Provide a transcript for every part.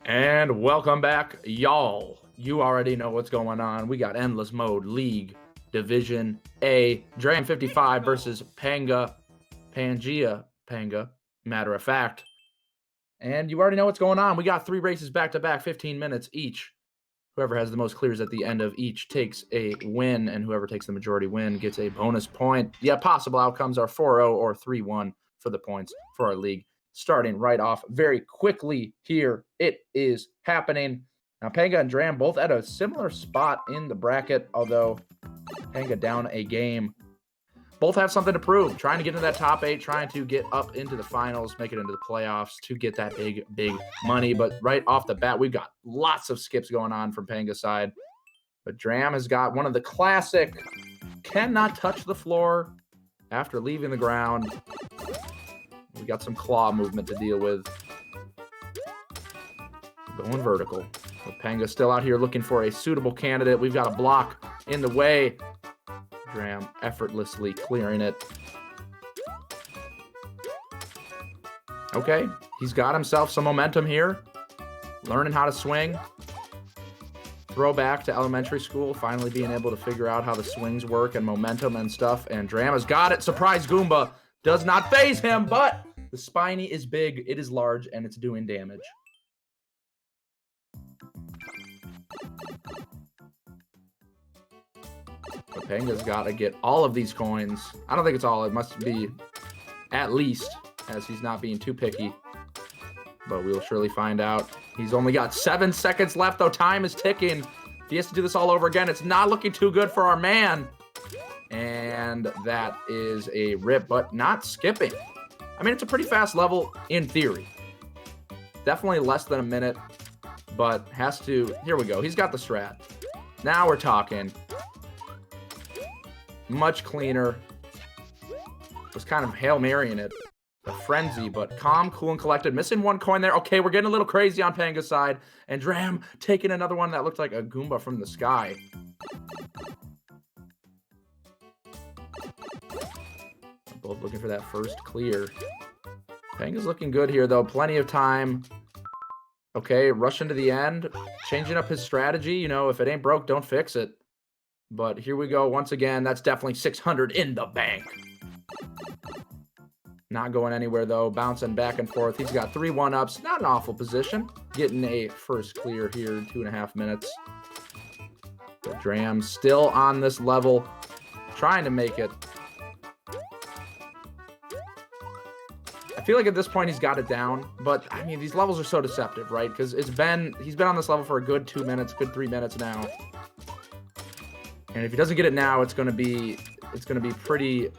And welcome back, y'all. You already know what's going on. We got Endless Mode League Division A. Dram55 versus PangaeaPanga, matter of fact. And you already know what's going on. We got 3 races back-to-back, 15 minutes each. Whoever has the most clears at the end of each takes a win, and whoever takes the majority win gets a bonus point. Yeah, possible outcomes are 4-0 or 3-1 for the points for our league. Starting right off very quickly here, it is happening. Now, Panga and Dram both at a similar spot in the bracket, although Panga down a game. Both have something to prove, trying to get into that top 8, trying to get up into the finals, make it into the playoffs to get that big money. But right off the bat, we've got lots of skips going on from Panga's side. But Dram has got one of the classic, cannot touch the floor after leaving the ground. We got some claw movement to deal with. Going vertical. But Panga's still out here looking for a suitable candidate. We've got a block in the way. Dram effortlessly clearing it. Okay, he's got himself some momentum here. Learning how to swing. Throwback to elementary school, finally being able to figure out how the swings work and momentum and stuff. And Dram has got it. Surprise Goomba does not faze him, but the spiny is big, it is large, and it's doing damage. But Panga's got to get all of these coins. I don't think it's all. It must be at least, as he's not being too picky. But we'll surely find out. He's only got 7 seconds left, though. Time is ticking. If he has to do this all over again, it's not looking too good for our man. And that is a rip, but not skipping. I mean, it's a pretty fast level in theory. Definitely less than a minute, but has to... Here we go. He's got the strat. Now we're talking. Much cleaner. Was kind of Hail Marying it. A frenzy, but calm, cool, and collected. Missing 1 coin there. Okay, we're getting a little crazy on Panga's side. And Dram taking another one that looked like a Goomba from the sky. Both looking for that first clear. Panga's looking good here, though. Plenty of time. Okay, rushing to the end. Changing up his strategy. You know, if it ain't broke, don't fix it. But here we go once again. That's definitely 600 in the bank. Not going anywhere, though. Bouncing back and forth. He's got 3 1-ups. Not an awful position. Getting a first clear here in 2.5 minutes. But Dram still on this level. Trying to make it. I feel like at this point he's got it down. But, I mean, these levels are so deceptive, right? Because he's been on this level for a good 2 minutes, good 3 minutes now. And if he doesn't get it now, it's going to be pretty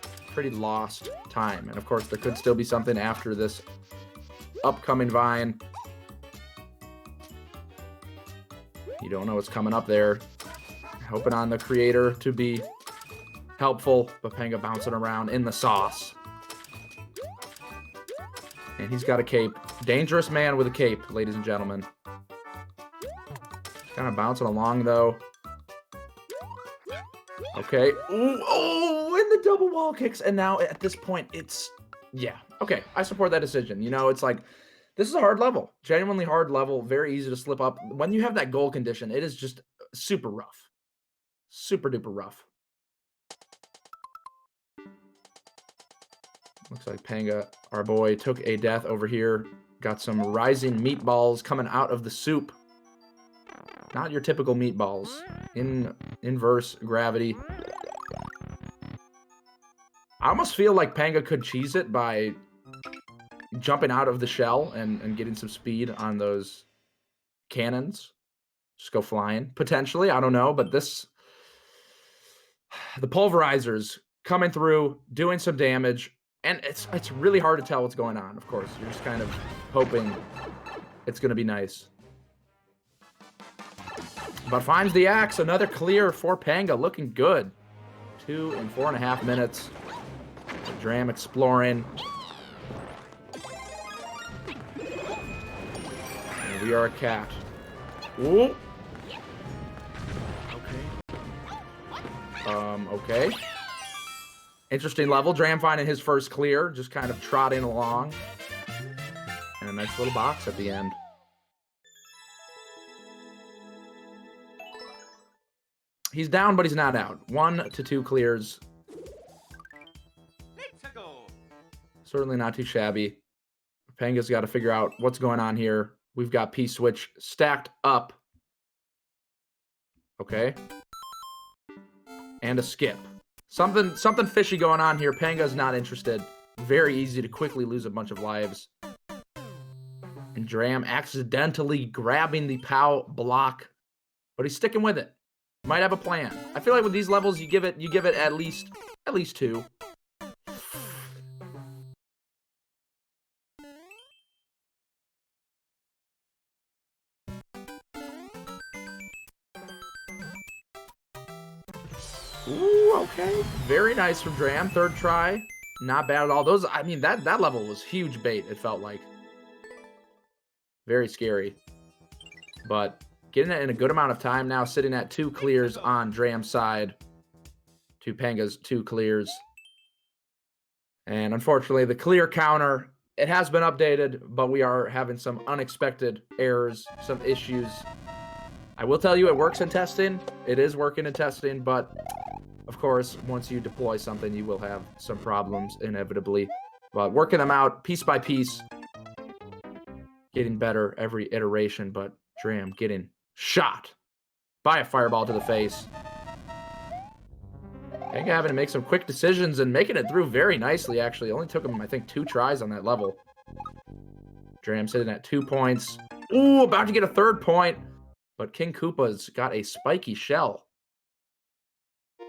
lost time. And of course, there could still be something after this upcoming vine. You don't know what's coming up there. Hoping on the creator to be helpful, but Panga bouncing around in the sauce. And he's got a cape. Dangerous man with a cape, ladies and gentlemen. Kind of bouncing along, though. Okay. Ooh, oh, and the double wall kicks. And now at this point, it's... Yeah. Okay, I support that decision. You know, it's like, this is a hard level. Genuinely hard level. Very easy to slip up. When you have that goal condition, it is just super rough. Super duper rough. Looks like Panga, our boy, took a death over here. Got some rising meatballs coming out of the soup. Not your typical meatballs. Inverse gravity. I almost feel like Panga could cheese it by jumping out of the shell and getting some speed on those cannons. Just go flying. Potentially, I don't know. But this... The pulverizers coming through, doing some damage. And it's really hard to tell what's going on, of course. You're just kind of hoping it's going to be nice. But finds the axe. Another clear for Panga. Looking good. 2 in 4.5 minutes. Dram exploring. And we are a cat. Ooh. Okay. Interesting level. Dram finding his first clear. Just kind of trotting along. And a nice little box at the end. He's down, but he's not out. 1 to 2 clears. Certainly not too shabby. Panga's got to figure out what's going on here. We've got P-switch stacked up. Okay. And a skip. Something fishy going on here. Panga's not interested. Very easy to quickly lose a bunch of lives. And Dram accidentally grabbing the POW block. But he's sticking with it. Might have a plan. I feel like with these levels, you give it at least 2. Ooh, okay. Very nice from Dram. 3rd try. Not bad at all. Those, I mean, that level was huge bait, it felt like. Very scary. But getting it in a good amount of time now, sitting at 2 clears on Dram's side to Panga's 2 clears. And unfortunately, the clear counter, it has been updated, but we are having some unexpected errors, some issues. I will tell you it works in testing. It is working in testing, but of course, once you deploy something, you will have some problems inevitably. But working them out piece by piece, getting better every iteration, but Dram getting shot by a fireball to the face. Panga having to make some quick decisions and making it through very nicely, actually. Only took him, I think, 2 tries on that level. Dram sitting at 2 points. Ooh, about to get a 3rd point. But King Koopa's got a spiky shell.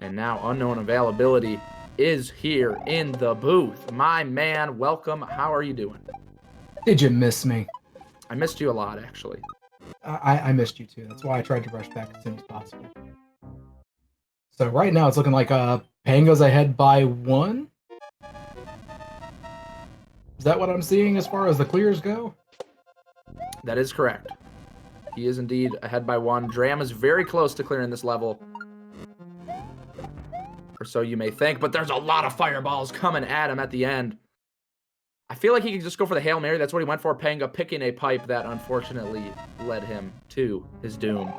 And now unknown availability is here in the booth. My man, welcome. How are you doing? Did you miss me? I missed you a lot, actually. I missed you too. That's why I tried to rush back as soon as possible. So right now it's looking like Panga's ahead by 1. Is that what I'm seeing as far as the clears go? That is correct. He is indeed ahead by 1. Dram is very close to clearing this level. Or so you may think, but there's a lot of fireballs coming at him at the end. I feel like he could just go for the Hail Mary. That's what he went for. Panga picking a pipe that unfortunately led him to his doom.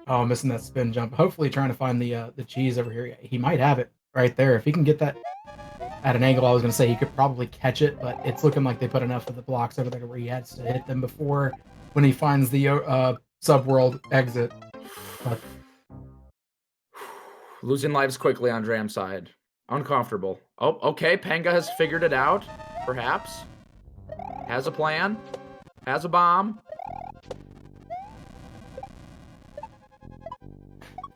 Oh, missing that spin jump. Hopefully trying to find the cheese over here. He might have it right there. If he can get that at an angle, I was going to say he could probably catch it, but it's looking like they put enough of the blocks over there where he has to hit them before when he finds the subworld exit. But losing lives quickly on Dram's side. Uncomfortable. Oh, okay. Panga has figured it out, perhaps. Has a plan. Has a bomb.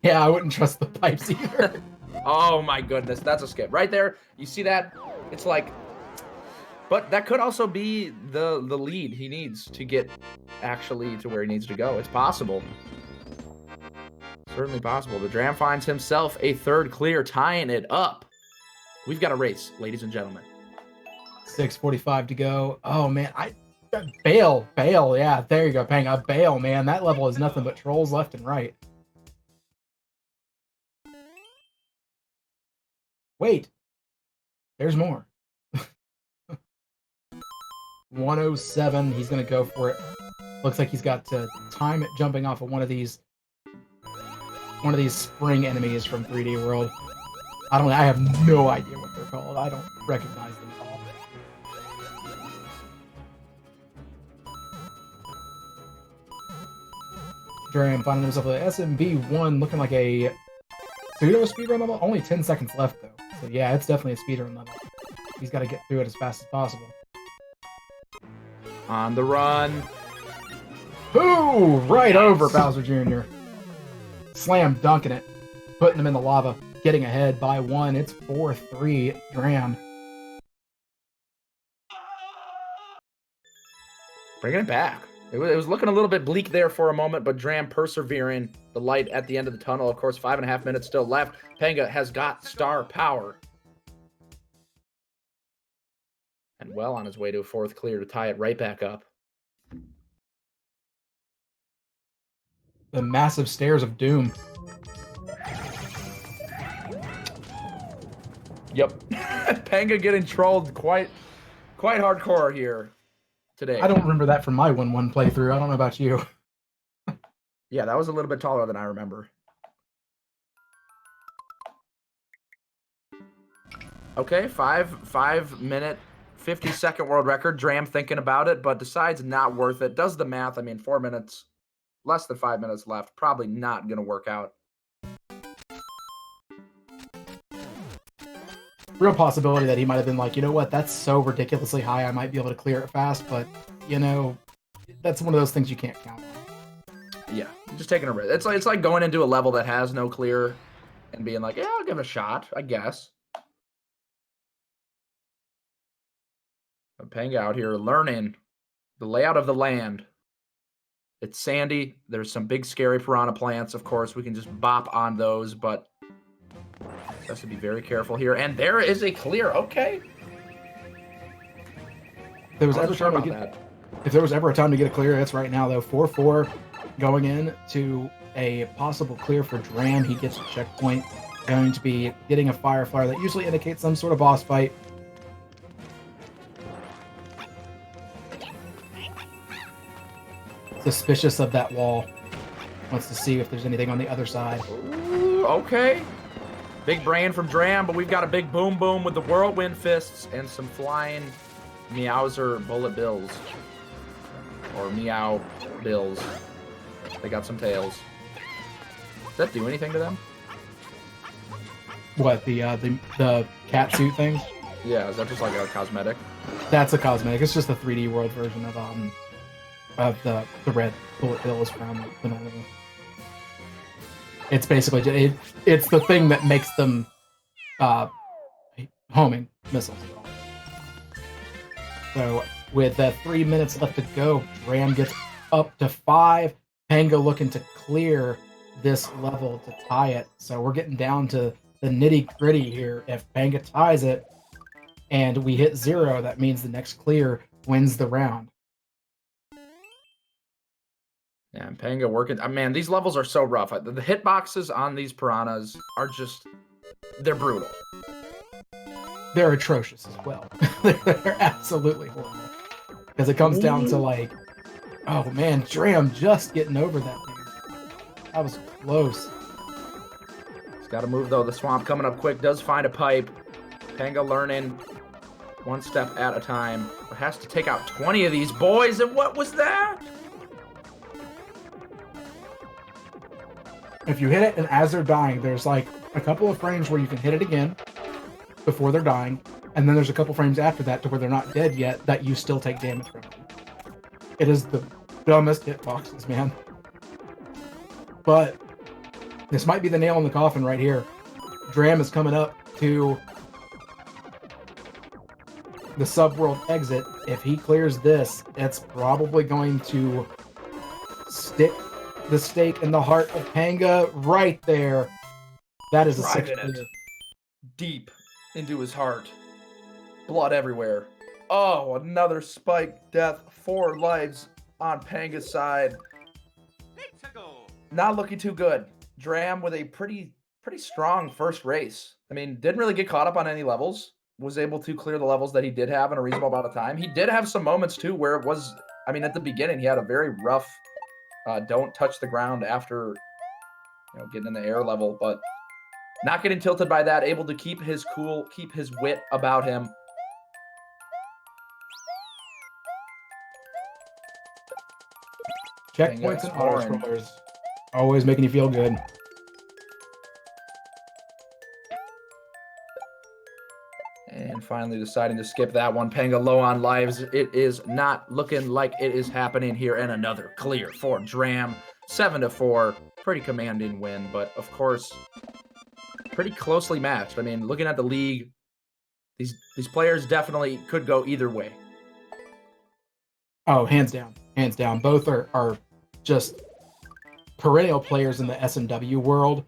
Yeah, I wouldn't trust the pipes either. Oh my goodness, that's a skip. Right there, you see that? It's like... But that could also be the lead he needs to get actually to where he needs to go. It's possible. Certainly possible. The Dram finds himself a 3rd clear, tying it up. We've got a race, ladies and gentlemen. 6:45 to go. Oh, man. Bail. Yeah, there you go, Panga. Bail, man. That level is nothing but trolls left and right. Wait. There's more. 107. He's going to go for it. Looks like he's got to time it jumping off of one of these spring enemies from 3D World. I have no idea what they're called. I don't recognize them at all. Dram finding himself a SMM2, looking like a pseudo speedrun level. Only 10 seconds left though. So yeah, it's definitely a speedrun level. He's got to get through it as fast as possible. On the run. Ooh, right over Bowser Jr. Slam dunking it. Putting him in the lava. Getting ahead by 1. It's 4-3 Dram. Bringing it back. It was looking a little bit bleak there for a moment, but Dram persevering. The light at the end of the tunnel. Of course, 5.5 minutes still left. Panga has got star power. And well on his way to a 4th clear to tie it right back up. The massive stairs of doom. Yep. Panga getting trolled quite hardcore here today. I don't remember that from my 1-1 playthrough. I don't know about you. Yeah, that was a little bit taller than I remember. Okay, 5 minute, 50-second world record. Dram thinking about it, but decides not worth it. Does the math. I mean, 4 minutes, less than 5 minutes left. Probably not going to work out. Real possibility that he might have been like, you know what, that's so ridiculously high, I might be able to clear it fast, but, you know, that's one of those things you can't count on. Yeah, just taking a risk. It's like going into a level that has no clear and being like, yeah, I'll give it a shot, I guess. Panga out here learning the layout of the land. It's sandy. There's some big scary piranha plants. Of course, we can just bop on those, but has to be very careful here. And there is a clear. Okay. If there was ever a time to get a clear, it's right now, though. 4-4 going in to a possible clear for Dram. He gets a checkpoint. Going to be getting a fire flare that usually indicates some sort of boss fight. Suspicious of that wall. Wants to see if there's anything on the other side. Ooh, okay. Big brain from Dram, but we've got a big boom boom with the whirlwind fists and some flying Meowser bullet bills. Or meow bills. They got some tails. Does that do anything to them? What, the cat suit thing? Yeah, is that just like a cosmetic? That's a cosmetic. It's just a 3D world version of the red bullet bills from the normal. It's basically it's the thing that makes them homing missiles. So with 3 minutes left to go, Dram gets up to 5. Panga looking to clear this level to tie it. So we're getting down to the nitty gritty here. If Panga ties it and we hit 0, that means the next clear wins the round. Yeah, and Panga working. Man, these levels are so rough. The hitboxes on these piranhas are just, they're brutal. They're atrocious as well. They're absolutely horrible. Because it comes down to like, oh man, Dram just getting over that thing. That was close. He's got to move though. The swamp coming up quick. Does find a pipe. Panga learning one step at a time. But has to take out 20 of these boys. And what was that? If you hit it and as they're dying, there's like a couple of frames where you can hit it again before they're dying, and then there's a couple frames after that to where they're not dead yet that you still take damage from. It is the dumbest hitboxes, man. But this might be the nail in the coffin right here. Dram is coming up to the subworld exit. If he clears this, it's probably going to stick the stake in the heart of Panga right there. That is a 6 clear. Deep into his heart. Blood everywhere. Oh, another spike death. 4 lives on Panga's side. Not looking too good. Dram with a pretty strong first race. I mean, didn't really get caught up on any levels. Was able to clear the levels that he did have in a reasonable amount of time. He did have some moments too where it was, I mean, at the beginning he had a very rough don't touch the ground after getting in the air level, but not getting tilted by that, able to keep his cool, keep his wit about him. Checkpoints and auto scrollers. Always making you feel good. And finally deciding to skip that one. Panga low on lives. It is not looking like it is happening here. And another clear for Dram. 7-4. Pretty commanding win, but of course, pretty closely matched. I mean, looking at the league, these players definitely could go either way. Oh, hands down. Hands down. Both are just perennial players in the SMW world.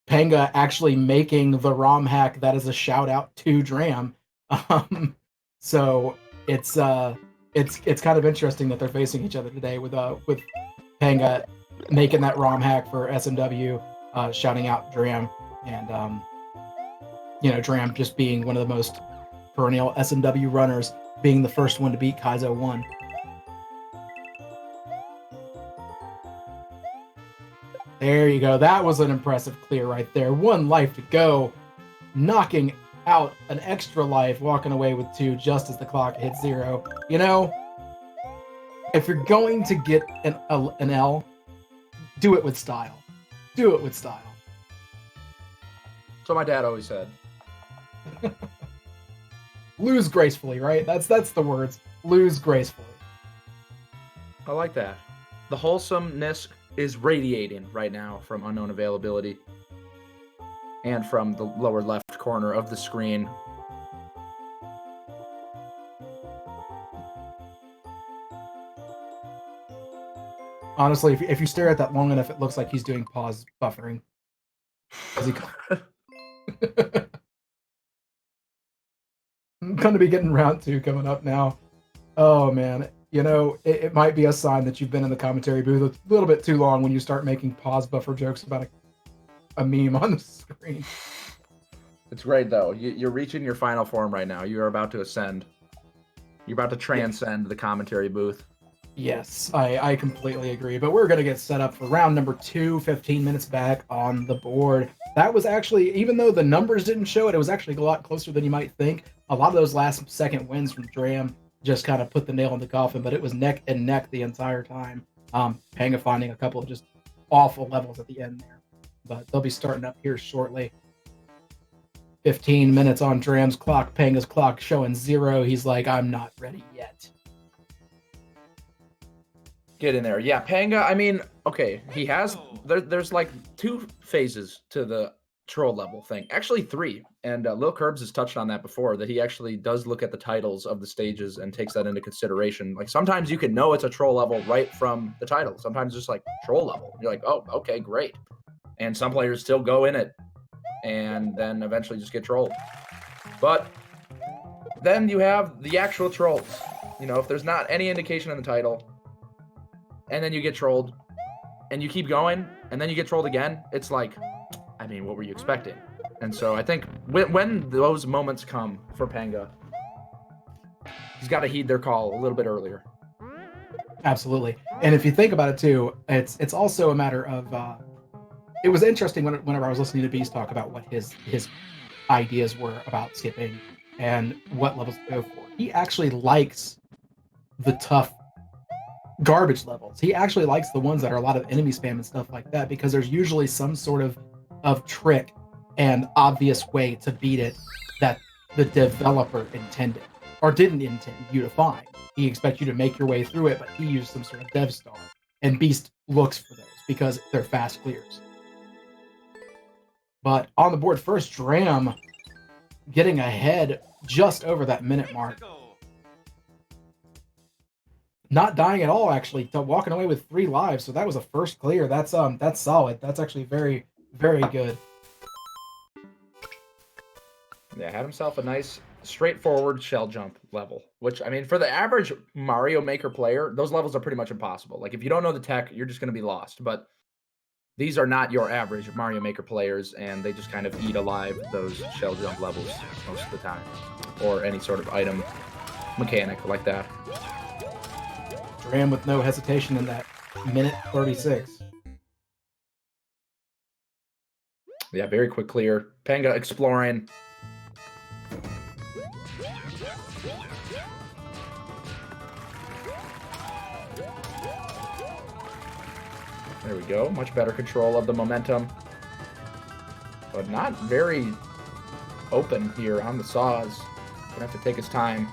Panga actually making the ROM hack, that is a shout out to Dram. So it's kind of interesting that they're facing each other today with Panga making that ROM hack for SMW, shouting out Dram, and Dram just being one of the most perennial SMW runners, being the first one to beat Kaizo 1. There you go. That was an impressive clear right there. 1 life to go. Knocking out an extra life, walking away with 2 just as the clock hits 0. You know, if you're going to get an L, do it with style. Do it with style. So my dad always said. Lose gracefully, right? That's the words. Lose gracefully. I like that. The wholesomeness is radiating right now from unknown availability and from the lower left corner of the screen. Honestly, if you stare at that long enough, it looks like he's doing pause buffering. I'm going to be getting round 2 coming up now. Oh, man. You know, it might be a sign that you've been in the commentary booth a little bit too long when you start making pause buffer jokes about a meme on the screen. It's great, though. You're reaching your final form right now. You are about to ascend. You're about to transcend the commentary booth. Yes, I completely agree. But we're going to get set up for round number 2, 15 minutes back on the board. That was actually, even though the numbers didn't show it, it was actually a lot closer than you might think. A lot of those last second wins from Dram just kind of put the nail in the coffin, but it was neck and neck the entire time. Panga finding a couple of just awful levels at the end there. But they'll be starting up here shortly. 15 minutes on Dram's clock, Panga's clock showing 0. He's like, I'm not ready yet. Get in there. Yeah, Panga, I mean, okay, he has, there's like 2 phases to the troll level thing. Actually 3. And Lil Curbs has touched on that before, that he actually does look at the titles of the stages and takes that into consideration. Like sometimes you can know it's a troll level right from the title. Sometimes it's just like troll level. You're like, oh, okay, great. And some players still go in it and then eventually just get trolled. But then you have the actual trolls. You know, if there's not any indication in the title, and then you get trolled, and you keep going, and then you get trolled again, it's like, I mean, what were you expecting? And so I think when those moments come for Panga, he's got to heed their call a little bit earlier. Absolutely. And if you think about it too, it's also a matter of, it was interesting whenever I was listening to Beast talk about what his ideas were about skipping and what levels to go for. He actually likes the tough garbage levels. He actually likes the ones that are a lot of enemy spam and stuff like that, because there's usually some sort of trick and obvious way to beat it that the developer intended or didn't intend you to find. He expects you to make your way through it, but he used some sort of dev star, and Beast looks for those because they're fast clears. But on the board first, Dram getting ahead just over that minute mark. Not dying at all, actually. Walking away with 3 lives, so that was a first clear. That's solid. That's actually very, very good. Yeah, had himself a nice, straightforward shell jump level, which, I mean, for the average Mario Maker player, those levels are pretty much impossible. Like, if you don't know the tech, you're just going to be lost. But these are not your average Mario Maker players, and they just kind of eat alive those shell jump levels most of the time, or any sort of item mechanic like that. Dram with no hesitation in that minute 36. Yeah, very quick clear. Panga exploring. There we go. Much better control of the momentum. But not very open here on the saws. Gonna have to take his time.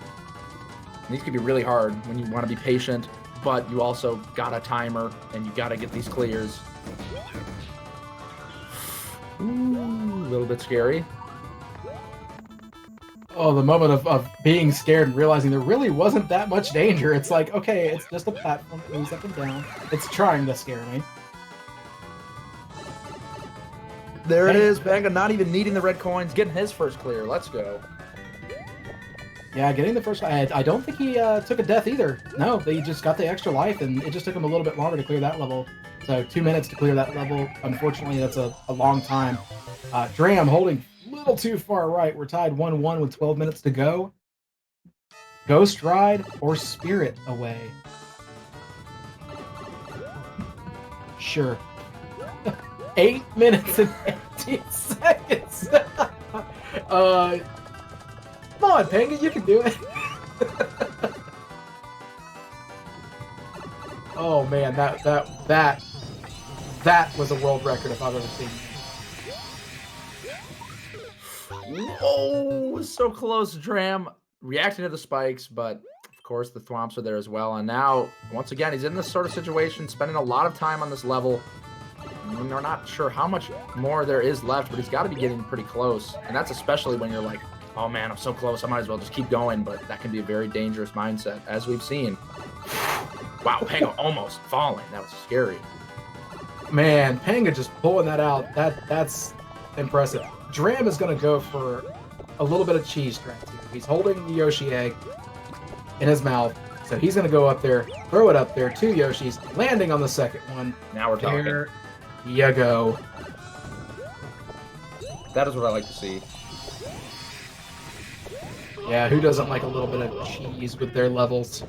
And these could be really hard when you want to be patient, but you also got a timer and you got to get these clears. Ooh, a little bit scary. Oh, the moment of being scared and realizing there really wasn't that much danger. It's like, okay, it's just a platform that moves up and down. It's trying to scare me. There it is. Panga not even needing the red coins, getting his first clear. Let's go. Yeah, getting the first. I don't think he took a death either. No, they just got the extra life, and it just took him a little bit longer to clear that level. So 2 minutes to clear that level. Unfortunately, that's a long time. Dram holding a little too far right. We're tied 1-1 with 12 minutes to go. Ghost Ride or Spirit away? Sure. 8 minutes and 18 seconds. Come on, Panga, you can do it. Oh man, that was a world record if I've ever seen it. Oh, so close, Dram. Reacting to the spikes, but of course the thwomps are there as well. And now, once again, he's in this sort of situation, spending a lot of time on this level. We're not sure how much more there is left, but he's got to be getting pretty close. And that's especially when you're like, oh man, I'm so close, I might as well just keep going. But that can be a very dangerous mindset, as we've seen. Wow, Panga almost falling. That was scary. Man, Panga just pulling that out. That's impressive. Dram is going to go for a little bit of cheese strats here. He's holding the Yoshi egg in his mouth. So he's going to go up there, throw it up there to Yoshi's, landing on the second one. Now we're talking. There you go. That is what I like to see. Yeah, who doesn't like a little bit of cheese with their levels?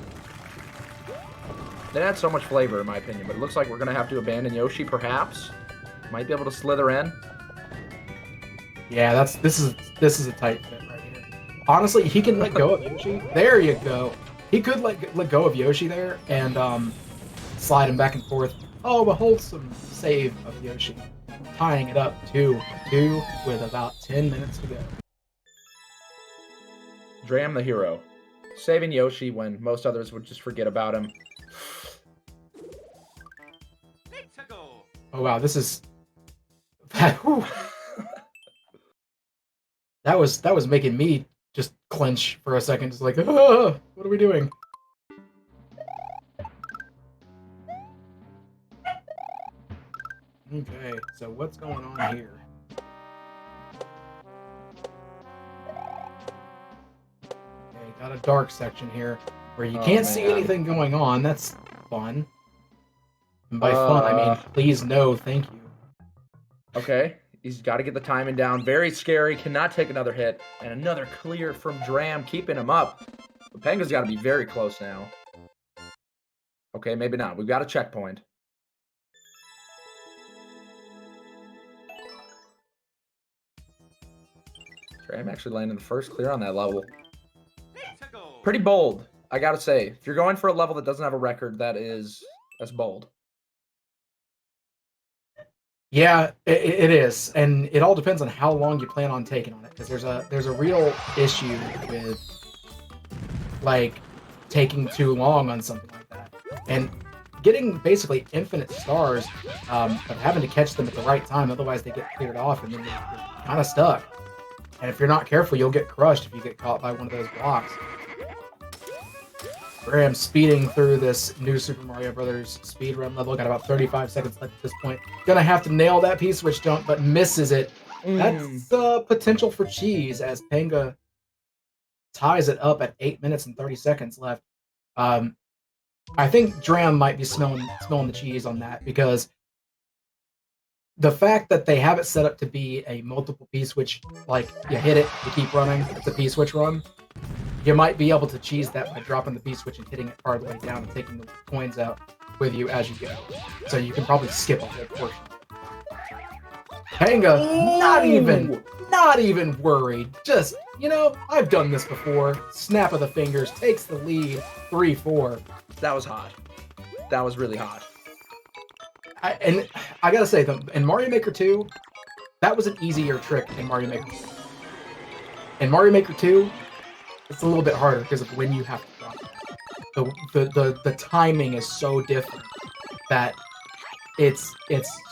They add so much flavor, in my opinion, but it looks like we're going to have to abandon Yoshi, perhaps. Might be able to slither in. Yeah, this is a tight fit right here. Honestly, he can let go of Yoshi. There you go. He could let go of Yoshi there and slide him back and forth. Oh, a wholesome save of Yoshi. Tying it up 2-2 with about 10 minutes to go. Dram the hero. Saving Yoshi when most others would just forget about him. Oh wow, this is that was making me just clench for a second, just like, what are we doing? Okay, so what's going on here? Okay, got a dark section here where you can't see anything going on. That's fun. And by fun, I mean, please no, thank you. Okay, he's got to get the timing down. Very scary, cannot take another hit. And another clear from Dram, keeping him up. But Panga's got to be very close now. Okay, maybe not. We've got a checkpoint. Dram actually landing the first clear on that level. Pretty bold, I got to say. If you're going for a level that doesn't have a record, that's bold. Yeah, it is, and it all depends on how long you plan on taking on it. Because there's a real issue with like taking too long on something like that, and getting basically infinite stars, but having to catch them at the right time. Otherwise, they get cleared off, and then you're kind of stuck. And if you're not careful, you'll get crushed if you get caught by one of those blocks. Dram speeding through this new Super Mario Brothers speedrun level. Got about 35 seconds left at this point. Gonna have to nail that P-switch jump, but misses it. That's potential for cheese as Panga ties it up at 8 minutes and 30 seconds left. I think Dram might be smelling the cheese on that, because the fact that they have it set up to be a multiple P-switch, like you hit it, you keep running, it's a P-switch run. You might be able to cheese that by dropping the B-switch and hitting it part of the way down and taking the coins out with you as you go. So you can probably skip a whole portion. Panga, not even worried. Just, I've done this before. Snap of the fingers, takes the lead, 3-4. That was hot. That was really hot. And I gotta say, in Mario Maker 2, that was an easier trick in Mario Maker 2. In Mario Maker 2, it's a little bit harder because of when you have to drop it. The timing is so different that it's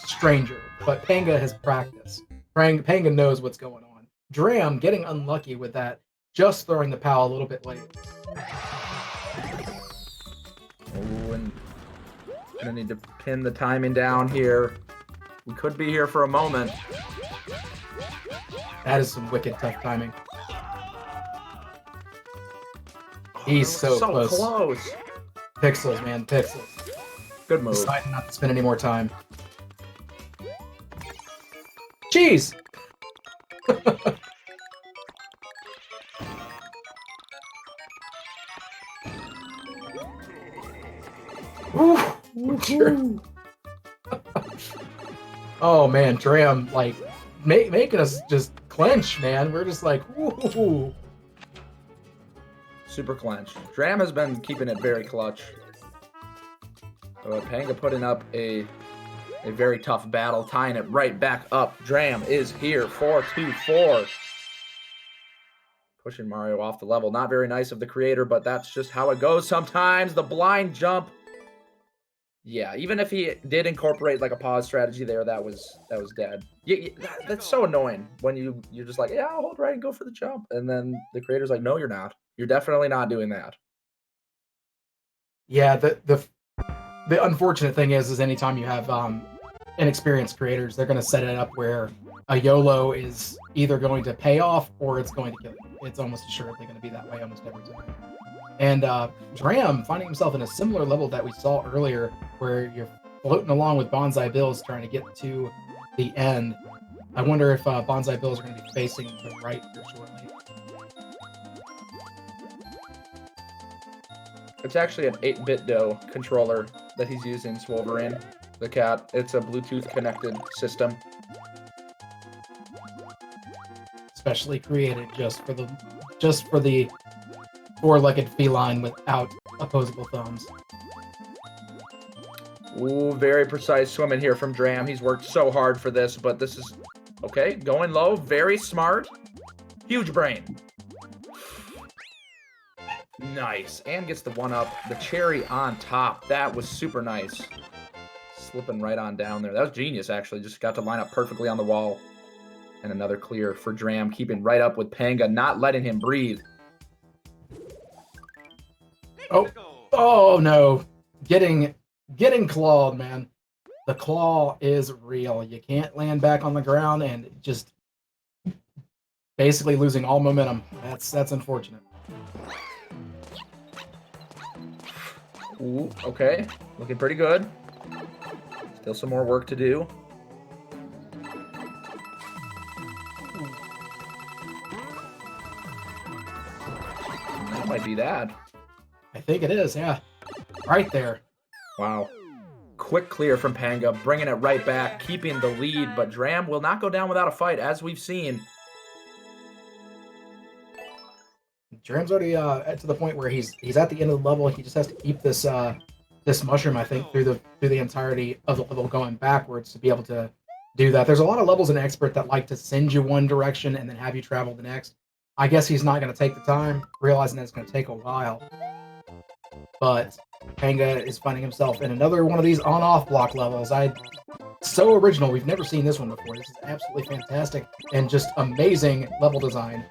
stranger. But Panga has practice. Panga knows what's going on. Dram getting unlucky with that, just throwing the POW a little bit late. Oh, and gonna need to pin the timing down here. We could be here for a moment. That is some wicked tough timing. He's so close. Pixels, man, pixels. Good move. Deciding not to spend any more time. Cheese! Oh man, Dram, like making us just clench, man. We're just like, ooh. Super clench. Dram has been keeping it very clutch. Panga putting up a very tough battle, tying it right back up. Dram is here, 4-2-4. Pushing Mario off the level. Not very nice of the creator, but that's just how it goes sometimes. The blind jump. Yeah, even if he did incorporate like a pause strategy there, that was dead. That's so annoying when you're just like, yeah, I'll hold right and go for the jump, and then the creator's like, no, you're not. You're definitely not doing that. Yeah, the unfortunate thing is anytime you have inexperienced creators, they're going to set it up where a YOLO is either going to pay off or it's going to kill you. It's almost assuredly going to be that way almost every time. And Dram finding himself in a similar level that we saw earlier, where you're floating along with Bonsai Bills trying to get to the end. I wonder if Bonsai Bills are going to be facing the right here shortly. It's actually an 8-bit DOE controller that he's using, Swolverine, the cat. It's a Bluetooth connected system. Especially created just for the four-legged feline without opposable thumbs. Ooh, very precise swimming here from Dram. He's worked so hard for this, but this is okay. Going low, very smart. Huge brain. Nice. And gets the one up. The cherry on top. That was super nice. Slipping right on down there. That was genius, actually. Just got to line up perfectly on the wall. And another clear for Dram, keeping right up with Panga, not letting him breathe. Oh no. Getting clawed, man. The claw is real. You can't land back on the ground and just basically losing all momentum. That's unfortunate. Ooh, okay. Looking pretty good. Still some more work to do. That might be that. I think it is, yeah. Right there. Wow. Quick clear from Panga, bringing it right back, keeping the lead, but Dram will not go down without a fight, as we've seen. Dram's already to the point where he's at the end of the level. He just has to keep this this mushroom, I think, through the entirety of the level going backwards to be able to do that. There's a lot of levels in Expert that like to send you one direction and then have you travel the next. I guess he's not going to take the time, realizing that it's going to take a while. But Panga is finding himself in another one of these on-off block levels. So original. We've never seen this one before. This is absolutely fantastic and just amazing level design.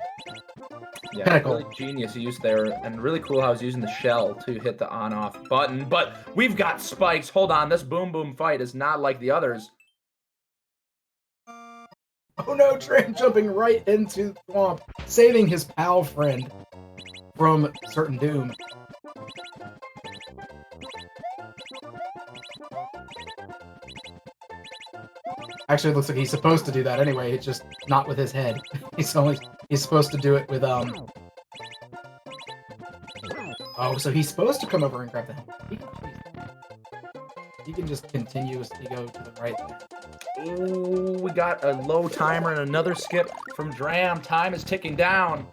Yeah, Pinnacle. really genius use there, and really cool how he's using the shell to hit the on-off button. But we've got spikes. Hold on, this boom boom fight is not like the others. Oh no, Dram jumping right into the swamp, saving his pal friend from certain doom. Actually, it looks like he's supposed to do that anyway. It's just not with his head. He's supposed to do it with Oh, so he's supposed to come over and grab the helmet. He can just continuously go to the right there. Ooh, we got a low timer and another skip from Dram. Time is ticking down.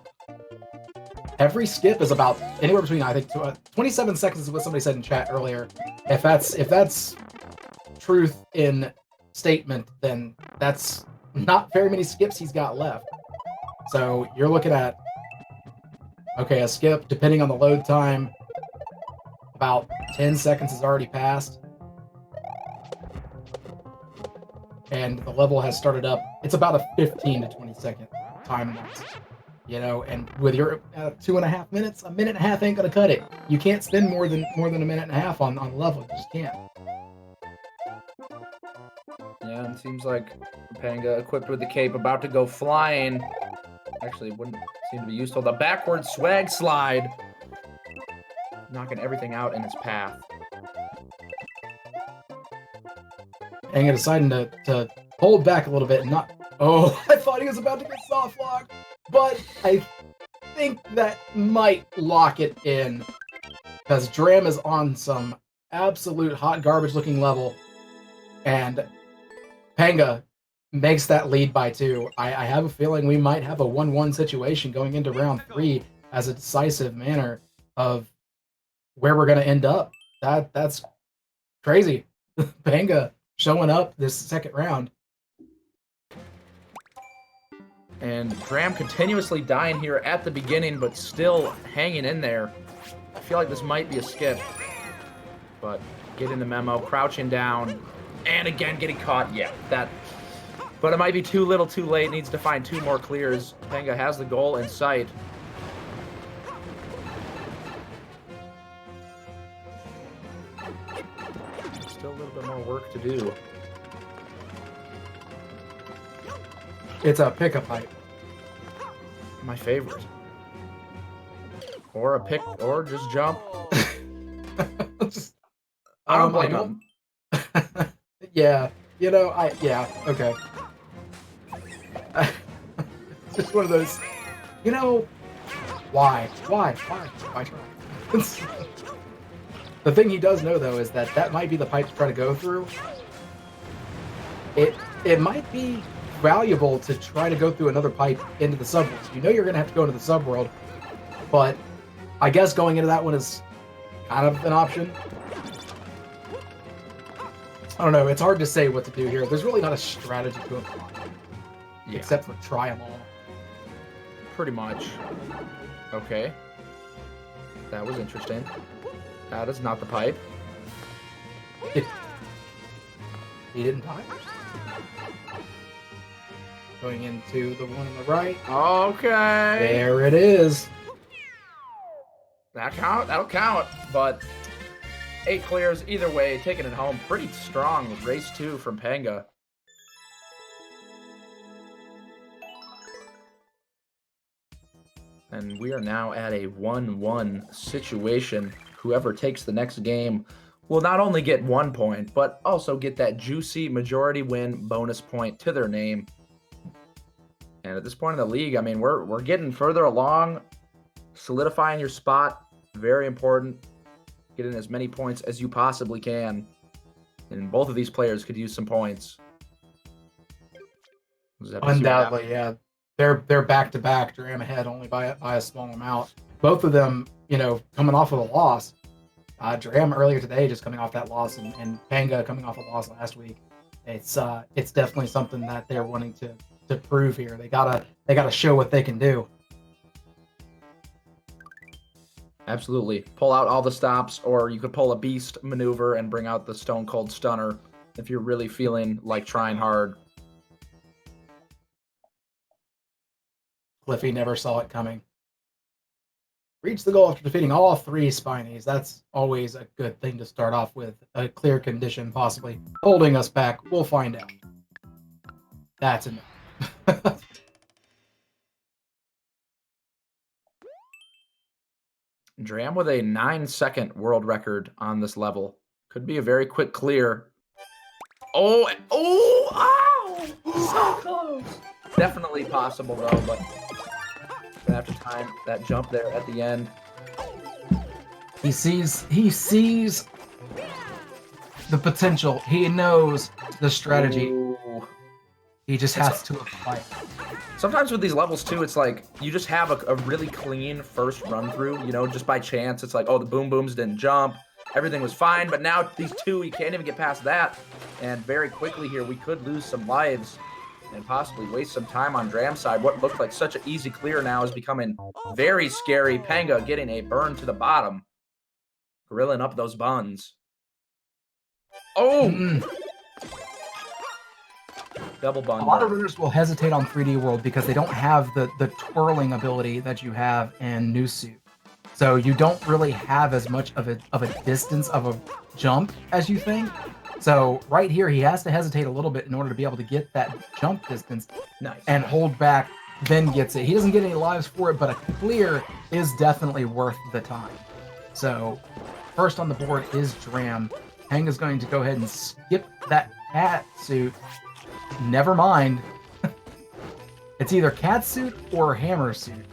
Every skip is about anywhere between, I think, 27 seconds is what somebody said in chat earlier. If that's truth in statement, then that's not very many skips he's got left. So you're looking at, okay, a skip, depending on the load time, about 10 seconds has already passed. And the level has started up. It's about a 15 to 20 second time lapse. You know, and with your 2.5 minutes, a minute and a half ain't gonna cut it. You can't spend more than a minute and a half on level. You just can't. Yeah, it seems like Panga, equipped with the cape, about to go flying. Actually, it wouldn't seem to be useful. The backward swag slide. Knocking everything out in its path. Panga deciding to hold back a little bit and not... Oh, I thought he was about to get soft locked. But I think that might lock it in. Because Dram is on some absolute hot garbage looking level. And Panga makes that lead by 2. I have a feeling we might have a 1-1 situation going into round 3 as a decisive manner of where we're going to end up. That's crazy. Panga showing up this second round. And Dram continuously dying here at the beginning, but still hanging in there. I feel like this might be a skip. But getting the memo, crouching down, and again getting caught. Yeah, that. But it might be too little too late. Needs to find 2 more clears. Panga has the goal in sight. Still a little bit more work to do. It's a pickup pipe. My favorite. Or a pick, or just jump. I don't blame him. Yeah, you know, okay. It's just one of those, you know, why try? The thing he does know, though, is that might be the pipe to try to go through. It might be valuable to try to go through another pipe into the subworld. You know you're going to have to go into the subworld, but I guess going into that one is kind of an option. I don't know. It's hard to say what to do here. There's really not a strategy to apply, except for try them all. Pretty much. Okay. That was interesting. That is not the pipe. He didn't die. Going into the one on the right. Okay. There it is. That'll count. But 8 clears either way, taking it home pretty strong with race 2 from Panga. And we are now at a 1-1 situation. Whoever takes the next game will not only get 1 point, but also get that juicy majority win bonus point to their name. And at this point in the league, I mean, we're getting further along. Solidifying your spot, very important. Getting as many points as you possibly can. And both of these players could use some points. Undoubtedly, yeah. They're back to back. Dram ahead only by a small amount. Both of them, you know, coming off of a loss. Dram earlier today just coming off that loss, and Panga coming off a loss last week. It's definitely something that they're wanting to prove here. They gotta show what they can do. Absolutely. Pull out all the stops, or you could pull a beast maneuver and bring out the Stone Cold Stunner if you're really feeling like trying hard. Cliffy never saw it coming. Reach the goal after defeating all 3 Spinies. That's always a good thing to start off with. A clear condition possibly holding us back. We'll find out. That's enough. Dram with a 9-second world record on this level. Could be a very quick clear. Oh, ow! So close. Definitely possible, though, but gonna have to time that jump there at the end. He sees the potential. He knows the strategy. Ooh. He just has to apply it. Sometimes with these levels, too, it's like you just have a really clean first run-through, you know, just by chance. It's like, oh, the boom booms didn't jump. Everything was fine, but now these 2, you can't even get past that. And very quickly here, we could lose some lives and possibly waste some time on Dram's side. What looked like such an easy clear now is becoming very scary. Panga getting a burn to the bottom. Grilling up those buns. Oh! Double bun. A lot of runners will hesitate on 3D World because they don't have the twirling ability that you have in New Suit. So you don't really have as much of a distance of a jump as you think. So right here, he has to hesitate a little bit in order to be able to get that jump distance and hold back, then gets it. He doesn't get any lives for it, but a clear is definitely worth the time. So first on the board is Dram. Panga's going to go ahead and skip that cat suit. Never mind. It's either cat suit or hammer suit.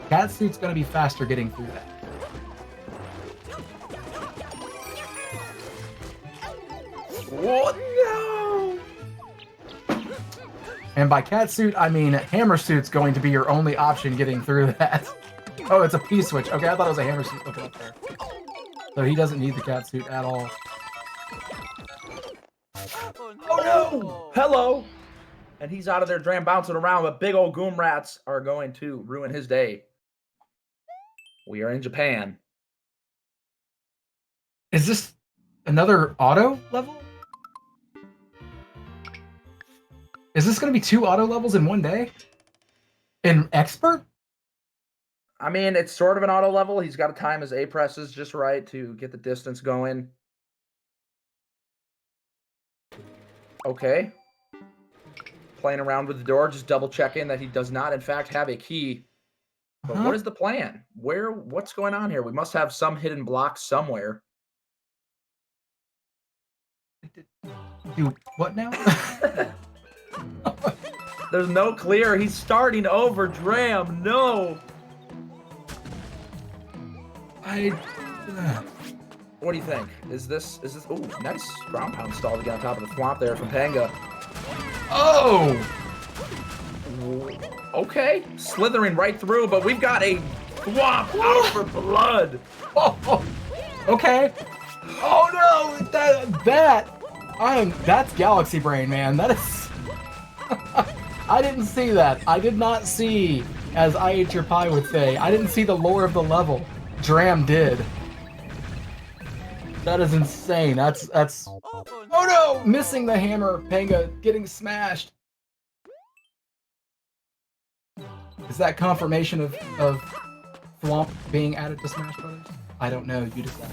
Cat suit's going to be faster getting through that. What? No! And by catsuit, I mean hammer suit's going to be your only option getting through that. Oh, it's a P-switch. Okay, I thought it was a hammer suit looking up there. So he doesn't need the catsuit at all. Oh no! Hello! And he's out of there, Dram bouncing around, but big old Goom Rats are going to ruin his day. We are in Japan. Is this another auto level? Is this going to be 2 auto levels in one day? In expert? I mean, it's sort of an auto level. He's got to time his A presses just right to get the distance going. Okay. Playing around with the door, just double checking that he does not, in fact, have a key. But what is the plan? What's going on here? We must have some hidden block somewhere. Do what now? There's no clear. He's starting over. Dram, no. What do you think? Is this? Ooh, nice ground pound stall to get on top of the thwomp there from Panga. Oh! Okay, slithering right through, but we've got a thwomp out for blood. Oh, okay. Oh no, that's Galaxy Brain, man. That is. I didn't see that. I did not see, as I Ate Your Pie would say, I didn't see the lore of the level. Dram did. That is insane. That's. Oh no! Missing the hammer. Panga getting smashed. Is that confirmation of Thwomp being added to Smash Brothers? I don't know. You decide.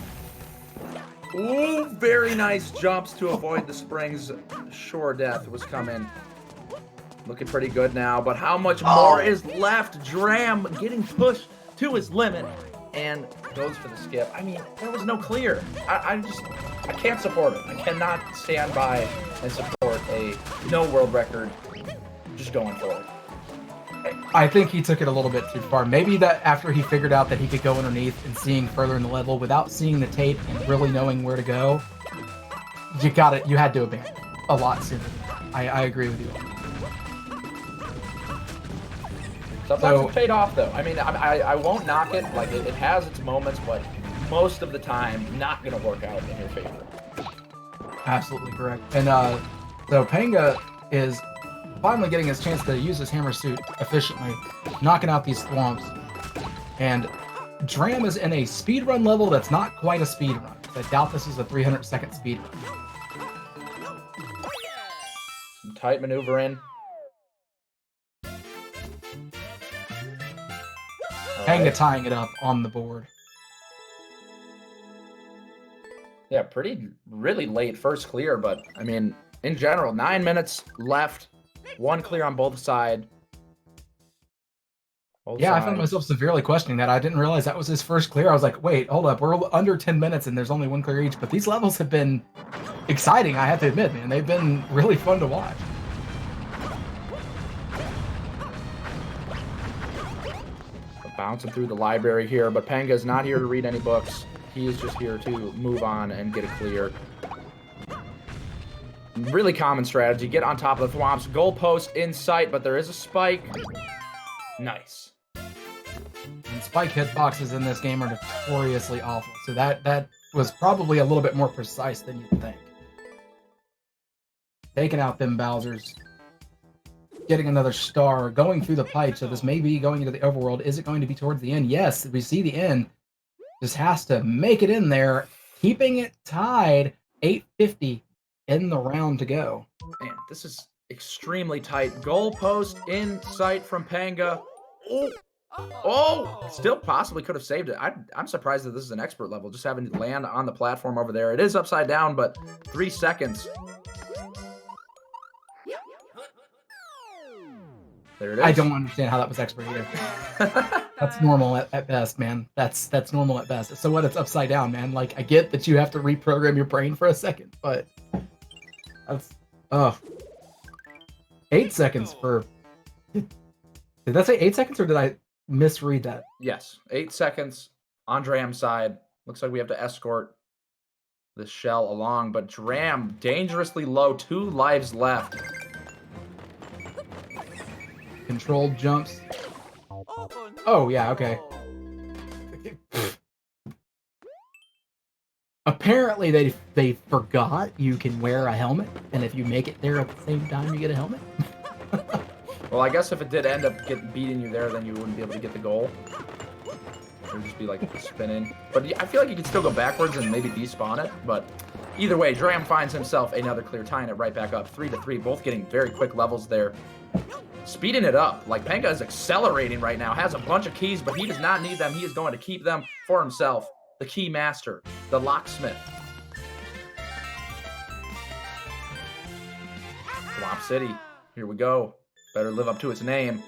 Ooh, very nice jumps to avoid the springs. Sure death was coming. Looking pretty good now, but how much more is left? Dram getting pushed to his limit and goes for the skip. I mean, there was no clear. I can't support it. I cannot stand by and support a no world record just going for it. I think he took it a little bit too far. Maybe that after he figured out that he could go underneath and seeing further in the level without seeing the tape and really knowing where to go, you had to abandon a lot sooner. I agree with you. Sometimes it paid off though. I mean, I won't knock it. Like it has its moments, but most of the time, not gonna work out in your favor. Absolutely correct. And so Panga is finally getting his chance to use his hammer suit efficiently, knocking out these thwomps. And Dram is in a speedrun level that's not quite a speedrun. I doubt this is a 300-second speedrun. Some tight maneuvering. Panga tying it up on the board. Yeah, really late first clear, but I mean, in general, 9 minutes left. One clear on both sides. I found myself severely questioning that. I didn't realize that was his first clear. I was like, wait, hold up. We're under 10 minutes and there's only one clear each. But these levels have been exciting, I have to admit, man. They've been really fun to watch. Bouncing through the library here, but Panga's not here to read any books. He is just here to move on and get a clear. Really common strategy. Get on top of the thwomps. Goalpost in sight, but there is a spike. Nice. And spike hitboxes in this game are notoriously awful. So that was probably a little bit more precise than you'd think. Taking out them Bowsers. Getting another star. Going through the pipe. So this may be going into the overworld. Is it going to be towards the end? Yes, we see the end. Just has to make it in there. Keeping it tied. 850 in the round to go. Man, this is extremely tight. Goalpost in sight from Panga. Oh, still possibly could have saved it. I'm surprised that this is an expert level, just having to land on the platform over there. It is upside down, but 3 seconds. There it is. I don't understand how that was expert either. That's normal at best, man. That's normal at best. So what? It's upside down, man. Like, I get that you have to reprogram your brain for a second, but that's 8 seconds for. Did that say 8 seconds, or did I misread that? Yes, 8 seconds on Dram's side. Looks like we have to escort the shell along, but Dram dangerously low. 2 lives left. controlled jumps. Oh, yeah, okay. Apparently, they forgot you can wear a helmet, and if you make it there at the same time, you get a helmet. Well, I guess if it did end up beating you there, then you wouldn't be able to get the goal. It would just be like spinning. But I feel like you could still go backwards and maybe despawn it. But either way, Dram finds himself another clear, tying it right back up. 3-3, both getting very quick levels there. Speeding it up. Like, Panga is accelerating right now. Has a bunch of keys, but he does not need them. He is going to keep them for himself. The key master. The locksmith. Swamp City. Here we go. Better live up to its name.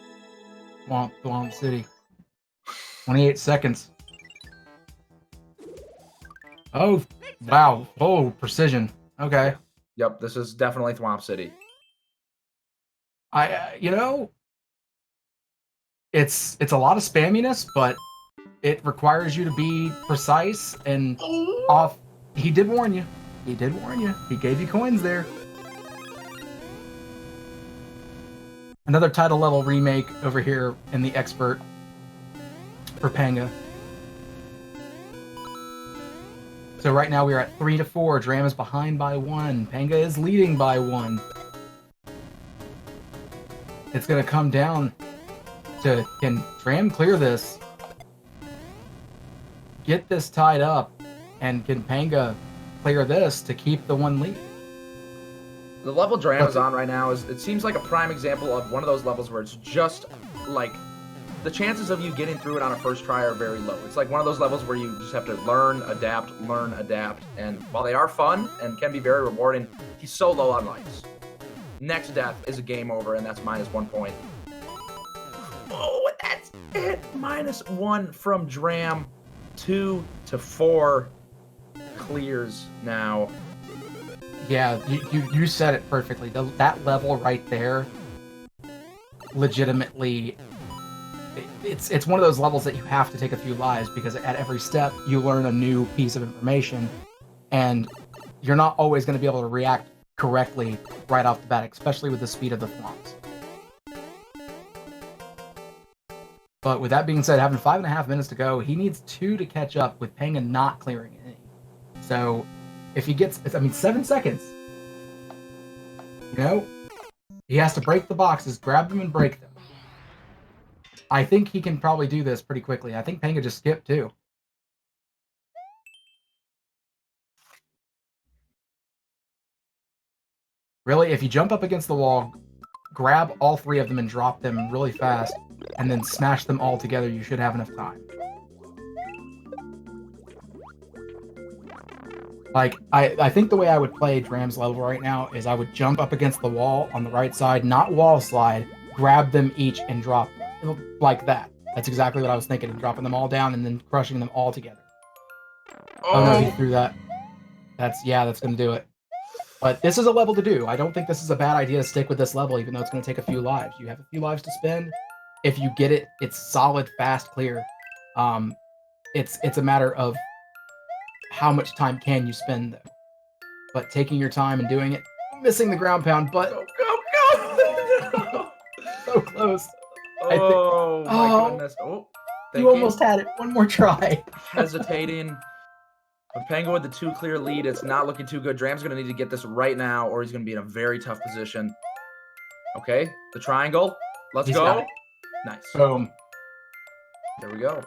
Swamp City. 28 seconds. Oh, wow. Oh, precision. Okay. Yep, this is definitely Thwomp City. You know, it's a lot of spamminess, but it requires you to be precise and off. He did warn you. He did warn you. He gave you coins there. Another title level remake over here in the expert for Panga. So right now we are at 3-4. Dram is behind by 1. Panga is leading by 1. It's going to come down to, can Dram clear this? Get this tied up, and can Panga clear this to keep the 1 lead? The level Dram is on right now it seems like a prime example of one of those levels where it's just like the chances of you getting through it on a first try are very low. It's like one of those levels where you just have to learn, adapt. And while they are fun and can be very rewarding, he's so low on lives. Next death is a game over, and that's -1 point. Oh, that's it. -1 from Dram. 2-4 clears now. Yeah, you said it perfectly. That level right there, legitimately, it's one of those levels that you have to take a few lives, because at every step you learn a new piece of information, and you're not always going to be able to react correctly right off the bat, especially with the speed of the thwomps. But with that being said, having 5.5 minutes to go, he needs 2 to catch up, with Panga not clearing any. So if he gets, 7 seconds. You know, he has to break the boxes, grab them and break them. I think he can probably do this pretty quickly. I think Panga just skipped too. Really, if you jump up against the wall, grab all 3 of them and drop them really fast, and then smash them all together, you should have enough time. Like, I think the way I would play Dram's level right now is I would jump up against the wall on the right side, not wall slide, grab them each and drop them. Like that. That's exactly what I was thinking, dropping them all down and then crushing them all together. Oh no, he threw that. That's going to do it. But this is a level to do. I don't think this is a bad idea to stick with this level, even though it's going to take a few lives. You have a few lives to spend. If you get it, it's solid, fast, clear. It's a matter of how much time can you spend, though. But taking your time and doing it, missing the ground pound, but Go! so close. Oh my goodness! Oh, you almost had it. One more try. Hesitating. With Panga with the 2 clear lead, it's not looking too good. Dram's going to need to get this right now, or he's going to be in a very tough position. Okay, the triangle. Let's go. Nice. Boom. There we go.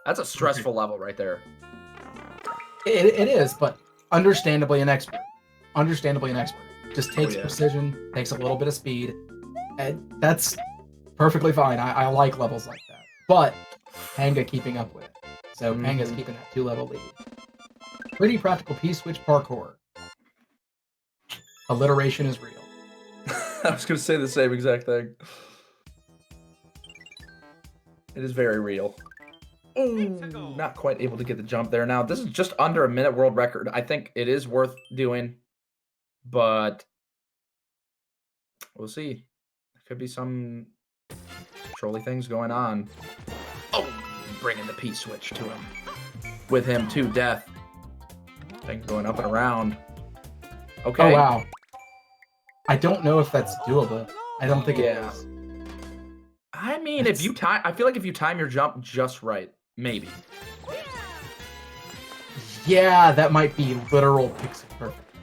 That's a stressful level right there. It is, but understandably an expert. Just takes precision, takes a little bit of speed, and that's perfectly fine. I like levels like that. But Panga keeping up with it. So Panga's keeping that 2-level lead. Pretty practical P-switch parkour. Alliteration is real. I was going to say the same exact thing. It is very real. Ooh, not quite able to get the jump there. Now, this is just under a minute world record. I think it is worth doing, but we'll see. There could be some trolly things going on. Oh, bringing the P-switch to him. With him to death. Thing going up and around. Okay. Oh, wow. I don't know if that's doable. I don't think it is. I mean, if you time, I feel like if you time your jump just right, maybe. Yeah, that might be literal pixel perfect.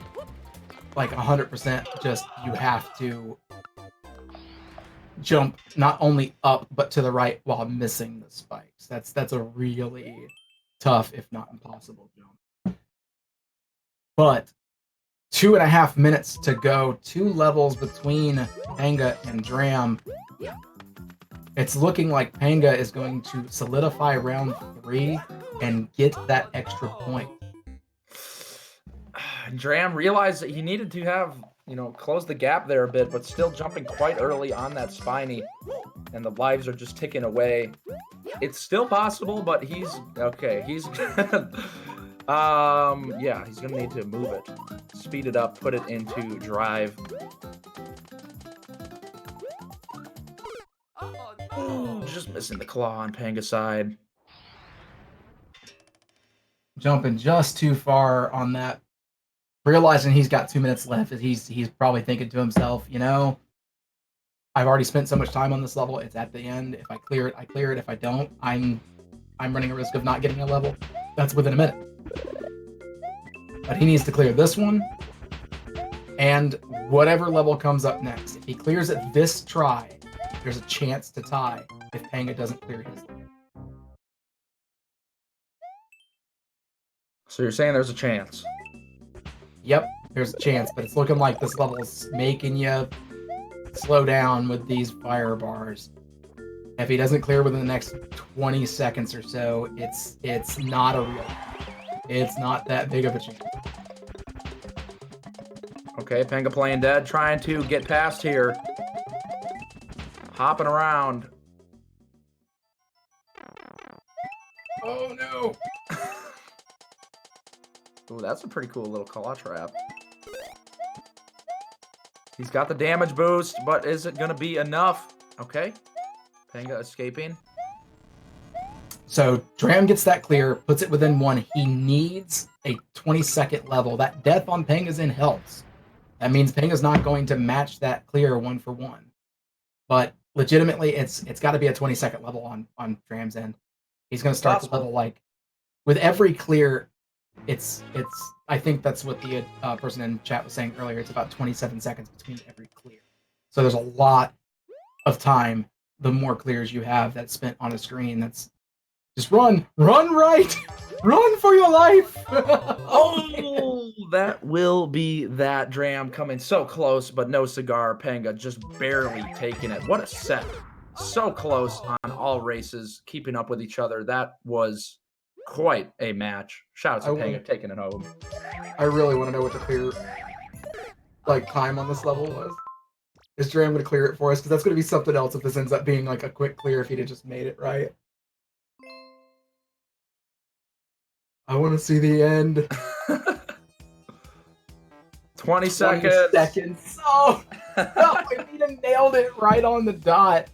Like 100%, just you have to jump not only up but to the right while missing the spikes. That's a really tough, if not impossible, jump. But 2.5 minutes to go. 2 levels between Panga and Dram. It's looking like Panga is going to solidify round 3 and get that extra point. Dram realized that he needed to have, close the gap there a bit, but still jumping quite early on that spiny, and the lives are just ticking away. It's still possible, but he's okay. He's yeah, he's gonna need to move it, speed it up, put it into drive. Oh, just missing the claw on Panga's side. Jumping just too far on that. Realizing he's got 2 minutes left, he's probably thinking to himself, I've already spent so much time on this level. It's at the end. If I clear it, I clear it. If I don't, I'm running a risk of not getting a level. That's within a minute. But he needs to clear this one and whatever level comes up next. If he clears it this try, there's a chance to tie if Panga doesn't clear his level. So you're saying there's a chance? Yep, there's a chance, but it's looking like this level is making you slow down with these fire bars. If he doesn't clear within the next 20 seconds or so, it's not a real. It's not that big of a chance. Okay, Panga playing dead, trying to get past here. Hopping around. Oh no! Ooh, that's a pretty cool little claw trap. He's got the damage boost, but is it going to be enough? Okay. Panga escaping. So Dram gets that clear, puts it within 1. He needs a 20-second level. That death on Panga's in helps. That means Panga's not going to match that clear 1 for 1. But legitimately, it's got to be a 20-second level on Dram's end. He's going to start the level like with every clear. It's I think that's what the person in chat was saying earlier. It's about 27 seconds between every clear. So there's a lot of time. The more clears you have that's spent on a screen, that's just run right, run for your life. Oh, that will be that. Dram coming so close, but no cigar. Panga just barely taking it. What a set. So close on all races, keeping up with each other. That was quite a match. Shout out to Panga taking it home. I really want to know what the clear time on this level was. Is Dram going to clear it for us? Because that's going to be something else if this ends up being like a quick clear if he'd have just made it right. I want to see the end. 20 seconds. 20 seconds. Oh, no, if he'd have nailed it right on the dot,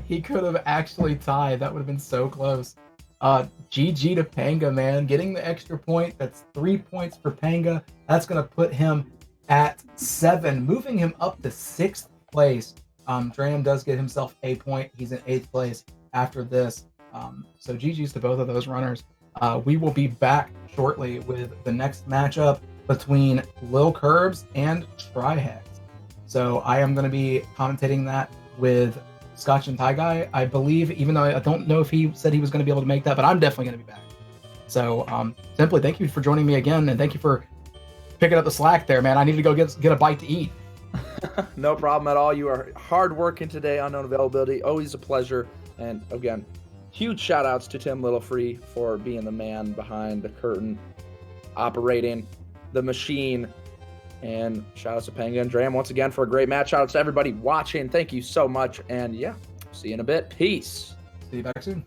he could have actually tied. That would have been so close. GG to Panga, man. Getting the extra point. That's 3 points for Panga. That's going to put him at 7, moving him up to 6th place. Dram does get himself a point. He's in 8th place after this. So GG's to both of those runners. We will be back shortly with the next matchup between Lil Curbs and Trihex. So I am going to be commentating that with Scotch and Tie Guy, I believe, even though I don't know if he said he was going to be able to make that, but I'm definitely going to be back. So simply thank you for joining me again, and thank you for picking up the slack there, man. I need to go get a bite to eat. No problem at all. You are hard working today, unknown availability. Always a pleasure. And again, huge shout outs to Tim Littlefree for being the man behind the curtain, operating the machine. And shout outs to Panga and Dram once again for a great match. Shout outs to everybody watching. Thank you so much. And yeah, see you in a bit. Peace. See you back soon.